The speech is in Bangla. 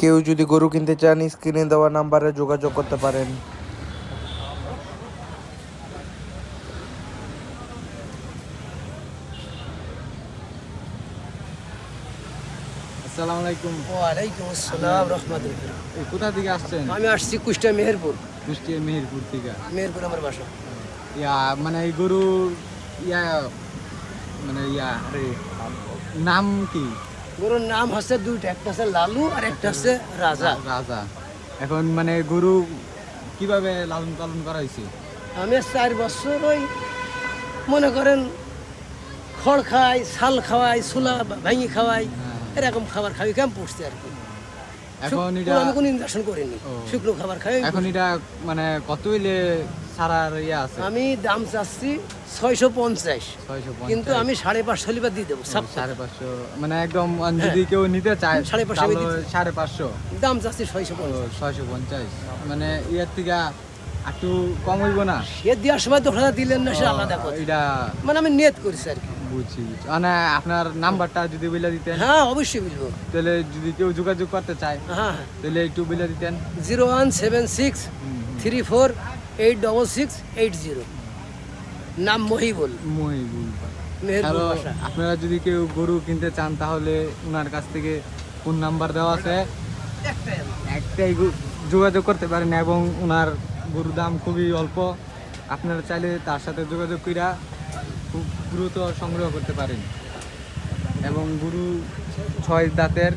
কেউ যদি গরু কিনতে চান স্ক্রিনে দেওয়া নাম্বারে যোগাযোগ করতে পারেন। আসসালামু আলাইকুম। ওয়ালাইকুম আসসালাম রহমতুল্লাহ। এই কোথা থেকে আসছেন? আমি আসছি কুষ্টিয়া মেহেরপুর। কুষ্টিয়া মেহেরপুর থেকে। মেহেরপুর আমার বাসা। মানে এই গরু ইয়া মানে আরে নাম কি? গরুর নাম হচ্ছে দুইটা, একটা হচ্ছে লালু আর একটা হচ্ছে রাজা। রাজা। এখন মানে গরু কিভাবে লালন পালন করা হয়েছে? আমি 4 বছর ওই মনে করেন খড় খাই, ছাল খাওয়াই, ছোলা ভাঙি খাওয়াই, এরকম খাবার খাই কেমন পড়ছে আর কি। এখন এটা আমি কোনো ইনজেকশন করিনি, শুকনো খাবার খাই। এখন এটা মানে কত হইলে ছাড়ার আছে? আমি দাম চাচ্ছি 650, 650, কিন্তু আমি 550 লিবার দিয়ে দেবো। 550 মানে একদম যদি কেউ নিতে চায় 550 550 দাম চাচ্ছি 650। 650 মানে ইয়ার থেকে একটু কম হইব না? সে দেওয়ার সময় 10,000 দিলেন না, সে আলাদা কথা। এটা মানে আমি নিয়ত করছি আর কি। বুঝছি মানে আপনার নাম্বারটা যদি বলে দিতেন। হ্যাঁ অবশ্যই বলবো। তাহলে যদি কেউ যোগাযোগ করতে চায় হ্যাঁ, তাহলে একটু বলে দিতেন। 01763486680। নাম মহিবুল। মহিবুল। মেহেরপুর হ্যালো, বাসা। আপনারা যদি কেউ গরু কিনতে চান তাহলে ওনার কাছ থেকে ফোন নাম্বার দেওয়া আছে, একটাই যোগাযোগ করতে পারেন এবং ওনার গরুর দাম খুবই অল্প। আপনারা চাইলে তার সাথে যোগাযোগ কইরা খুব দ্রুত সংগ্রহ করতে পারেন এবং গরু 6 দাঁতের